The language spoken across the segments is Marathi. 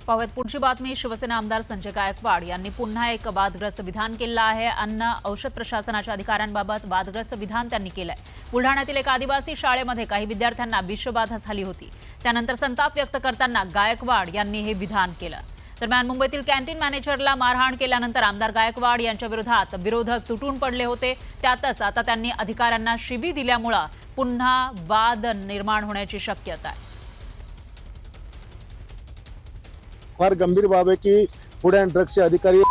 पाहूयात पुढची बातमी। शिवसेना आमदार संजय गायकवाड यांनी पुन्हा एक वादग्रस्त विधान केलं आहे। अन्न औषध प्रशासनाच्या अधिकाऱ्यांबाबत वादग्रस्त विधान त्यांनी केलंय। बुलढाण्यातील एका आदिवासी शाळेमध्ये काही विद्यार्थ्यांना विषबाधा झाली होती। त्यानंतर संताप व्यक्त करताना गायकवाड यांनी हे विधान केलं। दरम्यान मुंबईतील कॅन्टीन मॅनेजरला मारहाण केल्यानंतर आमदार गायकवाड यांच्या विरोधात विरोधक तुटून पडले होते। त्यातच आता त्यांनी अधिकाऱ्यांना शिवी दिल्यामुळे पुन्हा वाद निर्माण होण्याची शक्यता आहे। फार गंभीर बाब आहे की फूड अँड ड्रग्सचे अधिकारी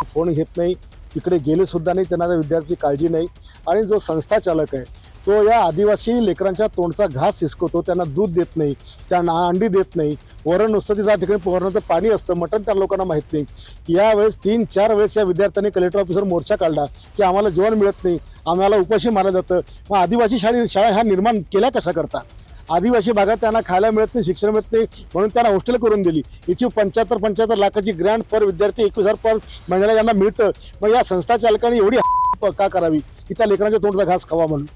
फोन घेत नाही, इकडे गेले सुद्धा नाही, त्यांना विद्यार्थी काळजी नाही। आणि जो संस्था चालक आहे तो या आदिवासी लेकरांच्या तोंडचा घास हिसकवतो, त्यांना दूध देत नाही, त्यांना अंडी देत नाही, वरण नुसतं त्या ठिकाणी वरणाचं पाणी असतं, मटण त्या लोकांना माहीत नाही। यावेळेस 3-4 वेळेस या विद्यार्थ्यांनी कलेक्टर ऑफिसर मोर्चा काढला की आम्हाला जेवण मिळत नाही, आम्हाला उपाशी मारलं जातं। मग आदिवासी शाळा ह्या निर्माण केल्या कशा करता? आदिवासी भागात त्यांना खायला मिळत नाही, शिक्षण मिळत नाही, म्हणून त्यांना हॉस्टेल करून दिली। याची 75 लाखाची ग्रँट पर विद्यार्थी 21,000 पर महिन्याला यांना मिळतं। मग या संस्था चालकांनी एवढी का करावी की त्या लेकरांच्या तोंडचा घास खावा म्हणून?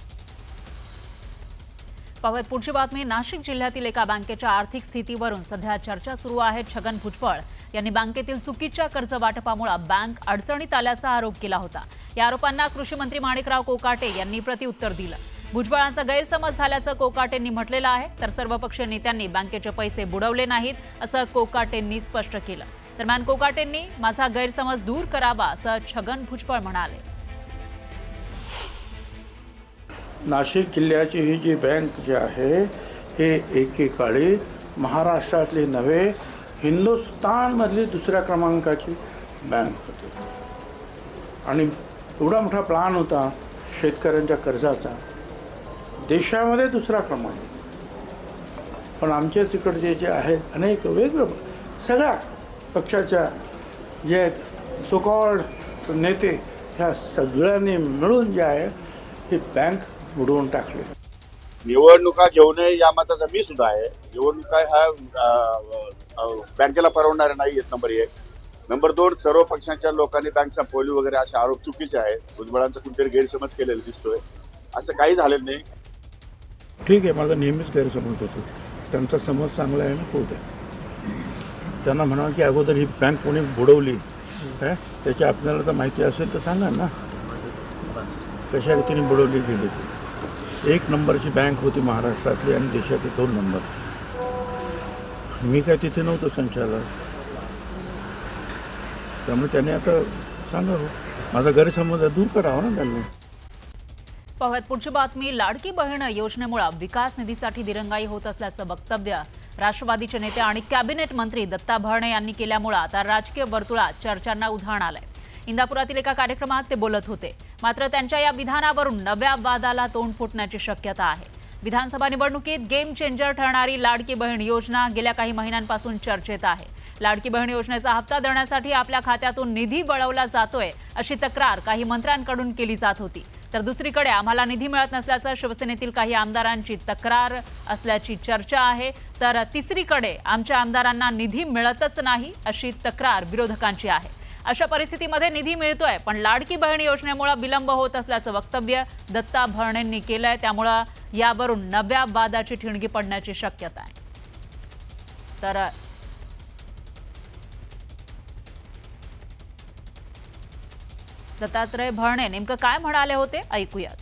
पाहूयात पुढची बातमी। नाशिक जिल्ह्यातील एका बँकेच्या आर्थिक स्थितीवरून सध्या चर्चा सुरू आहे। छगन भुजबळ यांनी बँकेतील चुकीच्या कर्ज वाटपामुळे बँक अडचणीत आल्याचा आरोप केला होता। या आरोपांना कृषी मंत्री माणिकराव कोकाटे यांनी प्रत्युत्तर दिलं। भुजबळांचा गैरसमज झाल्याचं कोकाटेंनी म्हटलेलं आहे, तर सर्वपक्षीय नेत्यांनी बँकेचे पैसे बुडवले नाहीत असं कोकाटेंनी स्पष्ट केलं। दरम्यान कोकाटेंनी माझा गैरसमज दूर करावा असं छगन भुजबळ म्हणाले। नाशिक जिल्ह्याची ही जी बँक जी आहे हे एकेकाळी महाराष्ट्रातली नव्हे हिंदुस्थानमधली दुसऱ्या क्रमांकाची बँक होती आणि एवढा मोठा प्लान होता शेतकऱ्यांच्या कर्जाचा, देशामध्ये दुसरा क्रमांक। पण आमच्या तिकडचे जे आहेत अनेक वेगवेगळे सगळ्या पक्षाच्या जे सो कॉल्ड नेते ह्या सगळ्यांनी मिळून जे आहे ही बँक बुडवून टाकली। निवडणुका घेऊ नये या मताचा मी सुद्धा आहे। निवडणुका ह्या बँकेला परवडणाऱ्या नाही आहेत, नंबर 1। नंबर 2, सर्व पक्षांच्या लोकांनी बँक संपवली वगैरे असे आरोप चुकीचे आहेत। भुजबळांचा कुठेतरी गैरसमज केलेला दिसतोय, असं काही झालेलं नाही। ठीक आहे, माझा नेहमीच गैरसमज होतो, त्यांचा समज चांगला आहे ना, खूप आहे। त्यांना म्हणा की अगोदर ही बँक कोणी बुडवली काय त्याची आपल्याला तर माहिती असेल तर सांगा ना, कशा रीतीने बुडवली गेली ती। 1 नंबरची बँक होती महाराष्ट्रातली आणि देशातली 2 नंबर। मी काय तिथे नव्हतो संचालक, त्यामुळे त्याने आता सांगावं, माझा गैरसमज दूर करावा ना त्यांनी। पाहूयात पुढची बातमी। लाडकी बहीण योजनेमुळे विकास निधीसाठी दिरंगाई होत असल्याचं वक्तव्य राष्ट्रवादीचे नेते आणि कॅबिनेट मंत्री दत्ता भरणे यांनी केल्यामुळे आता राजकीय वर्तुळात चर्चांना उधाण आलंय। इंदापुरातील एका कार्यक्रमात ते बोलत होते, मात्र त्यांच्या या विधानावरून नव्या वादाला तोंड फुटण्याची शक्यता आहे। विधानसभा निवडणुकीत गेम चेंजर ठरणारी लाडकी बहीण योजना गेल्या काही महिन्यांपासून चर्चेत आहे। लाडकी बहीण योजनेचा हप्ता देण्यासाठी आपल्या खात्यातून निधी वळवला जातोय अशी तक्रार काही मंत्र्यांकडून केली जात होती, तर दुसरीकडे आम्हाला निधी मिळत नसल्याचं शिवसेनेतील काही आमदारांची तक्रार असल्याची चर्चा आहे, तर तिसरीकडे आमच्या आमदारांना निधी मिळतच नाही अशी तक्रार विरोधकांची आहे। अशा परिस्थितीमध्ये निधी मिळतोय पण लाडकी बहीण योजनेमुळे विलंब होत असल्याचं वक्तव्य दत्ता भरणेंनी केलंय, त्यामुळे यावरून नव्या वादाची ठिणगी पडण्याची शक्यता आहे। तर दत्तात्रय भरणे नेमकं काय म्हणाले होते ऐकूयात।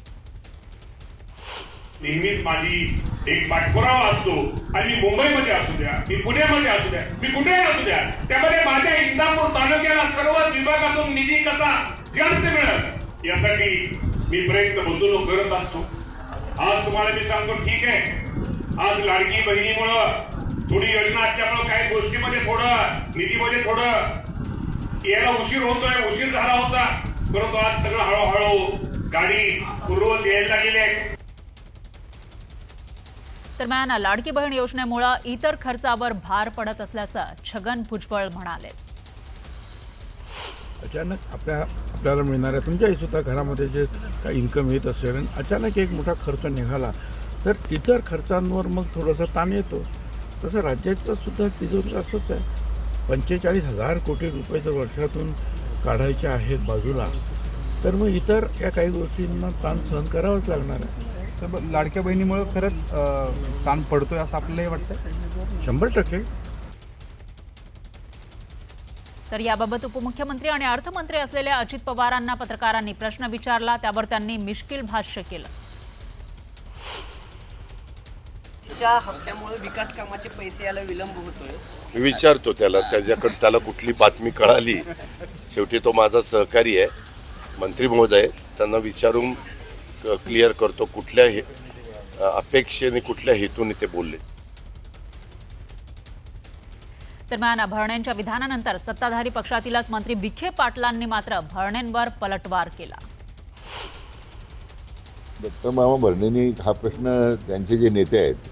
नेहमीच माझी एक पाठपुरावा असतो आणि मी मुंबईमध्ये असू द्या, मी पुण्यामध्ये असू द्या, मी कुठेही असू द्या, त्यामध्ये माझ्या इंदापूर तालुक्याला सर्व विभागातून निधी कसा जास्त मिळत यासाठी मी प्रयत्न गुंतवणूक करत असतो। आज तुम्हाला मी सांगतो, ठीक आहे, आज लाडकी बहिणीमुळं थोडी योजना असल्यामुळं काही गोष्टीमध्ये थोडं निधीमध्ये थोडं यायला उशीर होतोय, उशीर झाला होता, परंतु आज सगळं हळूहळू गाडी पूर्ववत यायला गेले। दरम्यान लाडकी बहीण योजनेमुळे इतर खर्चावर भार पडत असल्याचं छगन भुजबळ म्हणाले। अचानक आपल्याला मिळणाऱ्या तुमच्याही सुद्धा घरामध्ये जे काही इन्कम येत असेल आणि अचानक एक मोठा खर्च निघाला तर इतर खर्चांवर मग थोडासा ताण येतो। तसं राज्याचं सुद्धा तिजोरी असंच आहे, 45,000 कोटी रुपये जर वर्षातून काढायचे आहेत बाजूला, तर मग इतर या काही गोष्टींना ताण सहन करावाच लागणार आहे। तर लाडक्या बहिणीमुळे खरंच ताण पडतोय असं आपल्यालाही वाटतं? 100% तर याबाबत उपमुख्यमंत्री आणि अर्थमंत्री असलेल्या अजित पवारांना पत्रकारांनी प्रश्न विचारला, त्यावर त्यांनी मिश्किल भाष्य केलं. हप्त्यामुळे विकास कामाचे पैसे यायला विलंब होतोय. विचारतो त्याला कुठली बातमी कळाली. शेवटी तो माझा सहकारी आहे, मंत्री महोदय. त्यांना विचारून क्लिअर करतो कुठल्या अपेक्षेने कुठल्या हेतूने ते बोलले. दरम्यान भरणेंच्या विधानानंतर सत्ताधारी पक्षातीलच मंत्री विखे पाटलांनी मात्र भरणेंवर पलटवार केला. दत्तमामा भरणेंनी हा प्रश्न त्यांचे जे नेते आहेत,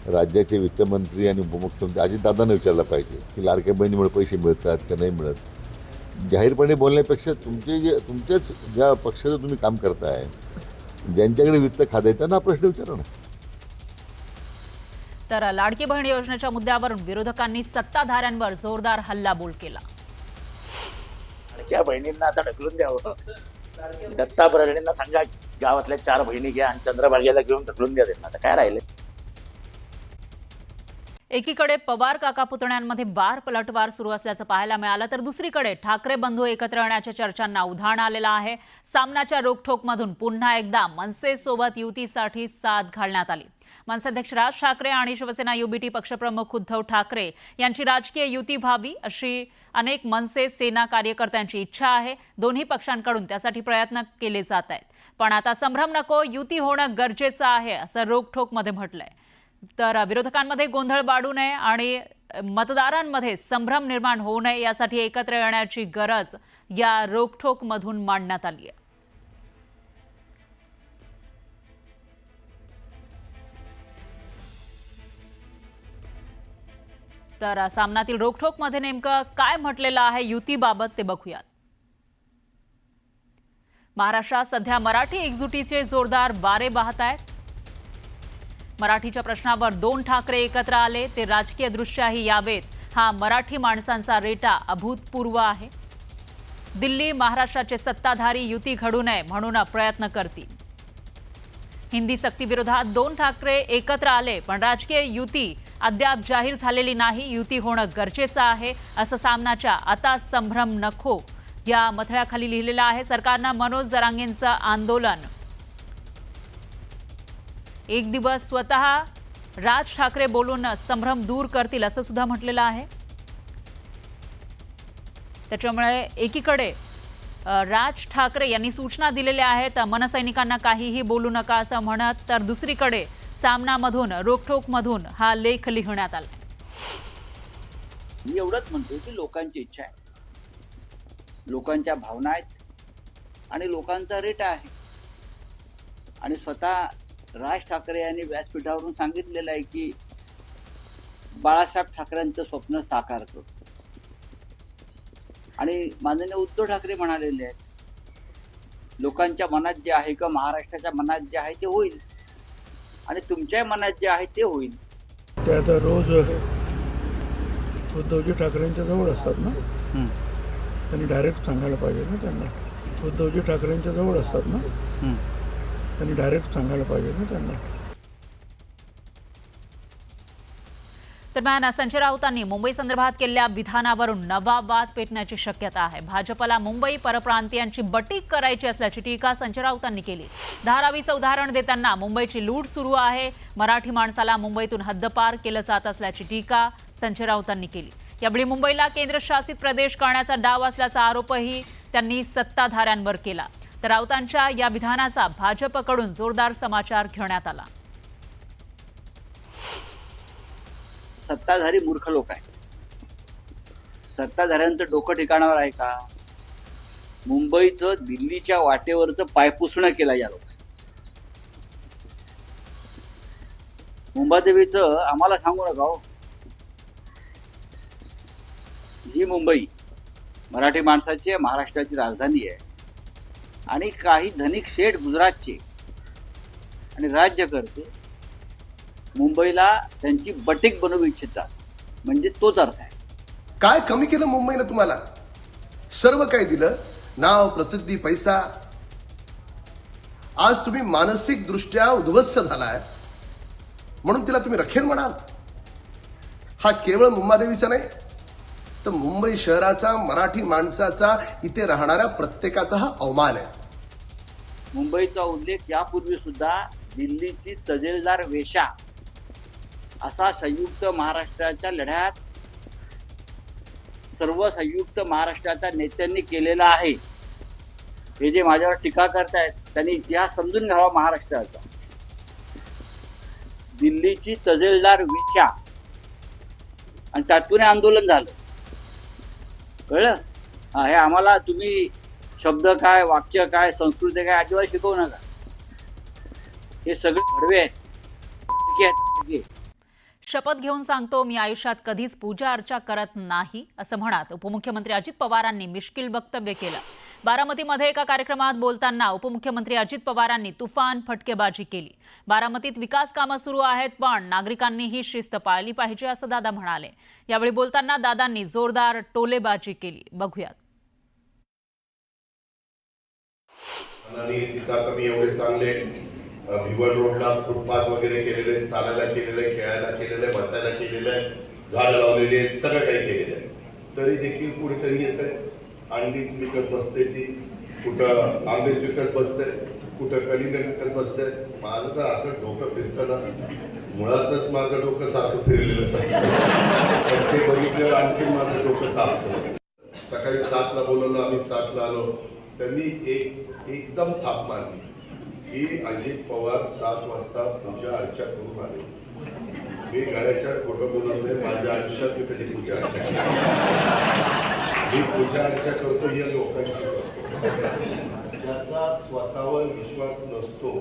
राज्याचे वित्तमंत्री आणि उपमुख्यमंत्री अजितदादांना विचारला पाहिजे की लाडक्या बहिणीमुळे पैसे मिळतात का नाही मिळत. जाहीरपणे बोलण्यापेक्षा तुमच्याच ज्या पक्षाचं तुम्ही काम करताय, ज्यांच्याकडे वित्त खातं आहे त्यांना हा प्रश्न विचारा ना. तर लाडकी बहीण योजनेच्या मुद्द्यावरून विरोधकांनी सत्ताधाऱ्यांवर जोरदार हल्लाबोल केला. लाडक्या बहिणींना आता ढकलून द्यावं. दत्ता भरणेंना सांगा गावातल्या 4 बहिणी घ्या आणि चंद्रभागेला घेऊन ढकलून द्या त्यांना. आता काय राहिले. एकीकडे पवार काका पुतण्यांमध्ये वार पलटवार सुरू असल्याचं पाहायला मिळालं, तर दुसरीकडे ठाकरे बंधू एकत्र येण्याच्या चर्चांना उधाण आलेलं आहे. सामनाच्या रोखठोकमधून पुन्हा एकदा मनसेसोबत युतीसाठी साथ घालण्यात आली. मनसेअध्यक्ष राज ठाकरे आणि शिवसेना युबीटी पक्षप्रमुख उद्धव ठाकरे यांची राजकीय युती व्हावी अशी अनेक मनसे सेना कार्यकर्त्यांची इच्छा आहे. दोन्ही पक्षांकडून त्यासाठी प्रयत्न केले जात आहेत. पण आता संभ्रम नको, युती होणं गरजेचं आहे असं रोखठोकमध्ये म्हटलंय. तर विरोधकांमध्ये गोंधळ वाढू नये आणि मतदारांमध्ये संभ्रम निर्माण होऊ नये यासाठी एकत्र येण्याची गरज या रोखठोकमधून मांडण्यात आली आहे. तर सामनातील रोखठोकमध्ये नेमकं काय म्हटलेलं आहे युतीबाबत ते बघूयात. महाराष्ट्रात सध्या मराठी एकजुटीचे जोरदार वारे वाहत आहेत. मराठीच्या प्रश्नावर 2 ठाकरे एकत्र आले, ते राजकीयदृष्ट्याही यावेत. हा मराठी माणसांचा रेटा अभूतपूर्व आहे. दिल्ली महाराष्ट्राचे सत्ताधारी युती घडू नये म्हणून प्रयत्न करतील. हिंदी सक्तीविरोधात 2 ठाकरे एकत्र आले, पण राजकीय युती अद्याप जाहीर झालेली नाही. युती होणं गरजेचं आहे असं सामनाच्या आता संभ्रम नको या मथळ्याखाली लिहिलेलं आहे. सरकारनं मनोज जरांगेंचं आंदोलन एक दिवस स्वतः राज ठाकरे बोलून संभ्रम दूर करतील असं सुद्धा म्हटलेलं आहे. त्याच्यामुळे एकीकडे राज ठाकरे यांनी सूचना दिलेल्या आहेत मनसैनिकांना काहीही बोलू नका असं म्हणत, तर दुसरीकडे सामनामधून रोखठोकमधून हा लेख लिहिण्यात आला. मी एवढंच म्हणतो की लोकांची इच्छा आहे, लोकांच्या भावना आहेत आणि लोकांचा रेट आहे. आणि स्वतः राज ठाकरे यांनी व्यासपीठावरून सांगितलेलं आहे की बाळासाहेब ठाकरेंचं स्वप्न साकार करतो. आणि माननीय उद्धव ठाकरे म्हणालेले आहेत लोकांच्या मनात जे आहे किंवा महाराष्ट्राच्या मनात जे आहे ते होईल आणि तुमच्या मनात जे आहे ते होईल. ते आता रोज उद्धवजी ठाकरेंच्या जवळ असतात ना, त्यांनी डायरेक्ट सांगायला पाहिजे ना त्यांना. उद्धवजी ठाकरेंच्या जवळ असतात ना, त्यांनी डायरेक्ट सांगायला पाहिजे ना त्यांना. दरम्यान संजय राऊतांनी मुंबई संदर्भात केलेल्या विधानावरून नवा वाद पेटण्याची शक्यता आहे. भाजपला मुंबई परप्रांतीयांची बटीक करायची असल्याची टीका संजय राऊतांनी केली. धारावीचं उदाहरण देताना मुंबईची लूट सुरू आहे, मराठी माणसाला मुंबईतून हद्दपार केलं जात असल्याची टीका संजय राऊतांनी केली. यावेळी मुंबईला केंद्रशासित प्रदेश करण्याचा डाव असल्याचा आरोपही त्यांनी सत्ताधाऱ्यांवर केला. तर राऊतांच्या या विधानाचा भाजपकडून जोरदार समाचार घेण्यात आला. सत्ताधारी मूर्ख लोक आहेत. सत्ताधाऱ्यांचं डोकं ठिकाणावर आहे का? मुंबईचं दिल्लीच्या वाटेवरचं पायपुसणं केलं या लोक. मुंबादेवीचं आम्हाला सांगू नका हो. ही मुंबई मराठी माणसाची आहे, महाराष्ट्राची राजधानी आहे. आणि काही धनिक शेठ गुजरातचे आणि राज्यकर्ते मुंबईला त्यांची बटीक बनवू इच्छितात, म्हणजे तोच अर्थ आहे. काय कमी केलं मुंबईनं तुम्हाला? सर्व काही दिलं, नाव, प्रसिद्धी, पैसा. आज तुम्ही मानसिक दृष्ट्या उद्ध्वस्त झालाय म्हणून तिला तुम्ही रखेल म्हणाल. हा केवळ मुंबादेवीचा नाही तर मुंबई शहराचा, मराठी माणसाचा, इथे राहणाऱ्या प्रत्येकाचा हा अवमान आहे. मुंबईचा उल्लेख यापूर्वी सुद्धा दिल्लीची तजेलदार वेशा असा संयुक्त महाराष्ट्राच्या लढ्यात सर्व संयुक्त महाराष्ट्राच्या नेत्यांनी केलेला आहे. हे जे माझ्यावर टीका करतायत त्यांनी इतिहास समजून घ्यावा महाराष्ट्राचा. दिल्लीची तजेलदार वेशा आणि त्यातून आंदोलन झालं. कळलं? हे आम्हाला तुम्ही शब्द काय, वाक्य काय, संस्कृती काय अजिबात शिकवू नका. हे सगळे भडवे आहेत. शपथ घेऊन सांगतो, मी आयुष्यात कधीच पूजा अर्चा करत नाही असं म्हणत उपमुख्यमंत्री अजित पवारांनी मिश्किल वक्तव्य केलं. बारामतीमध्ये एका कार्यक्रमात बोलताना उपमुख्यमंत्री अजित पवारांनी तुफान फटकेबाजी केली. बारामतीत विकास कामं सुरू आहेत, पण नागरिकांनीही शिस्त पाळली पाहिजे असं दादा म्हणाले. यावेळी बोलताना दादांनी जोरदार टोलेबाजी केली. बघूयात. तिथं आता मी एवढे चांगले भिवंडी रोडला फुटपाथ वगैरे केलेले, चालायला केलेलं आहे, खेळायला केलेलं आहे, बसायला केलेलं आहे, झाडं लावलेली आहेत, सगळं काही केलेलं आहे. तरी देखील कुठेतरी येत आहे, अंडीच विकत बसते, ती कुठं आंबेच विकत बसते, कुठं कलिंगड विकत बसते. माझं तर असं डोकं फिरतं ना, मुळातच माझं डोकं सारखं फिरलेलं असतं. ते बघितल्यावर आणखी माझं डोकं तापतं. सकाळी 7ला बोलवलं, आम्ही 7ला आलो. त्यांनी एकदम थाप मारली की अजित पवार 7 वाजता पूजा अर्चा करून आले. मी गळ्याच्या खोटं बोलत नाही, माझ्या आयुष्यात मी कधी पूजा अर्चा केली. मी पूजा अर्चा करतो या लोकांची करतो. ज्याचा स्वतःवर विश्वास नसतो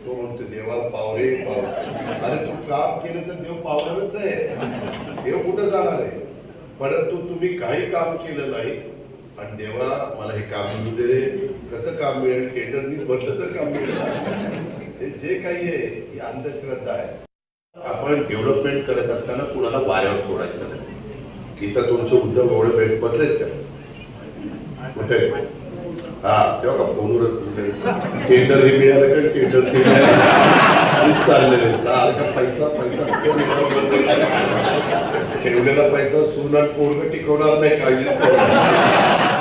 तो म्हणतो देवा पावरे पावरे. अरे तू काम केलं तर देव पावरच आहे, देव कुठं जाणार आहे. परंतु तुम्ही काही काम केलं नाही आणि देवा मला हे काम मिळू दे रे. कसं काम मिळेल? टेंडरनी बदलं तर काम मिळेल. हे जे काही आहे ही अंधश्रद्धा आहे. आपण डेव्हलपमेंट करत असताना कुणाला वाऱ्यावर सोडायचं नाही. इथं तुमचे उद्धव एवढे भेट बसलेत का? कुठे? तेव्हा का फोनवर टेंडर हे मिळालं का? टेंडर ते खूप चाललेलं आहे. पैसा ठेवलेला पैसा सोनं पोरग टिकवणार नाही, काळजीच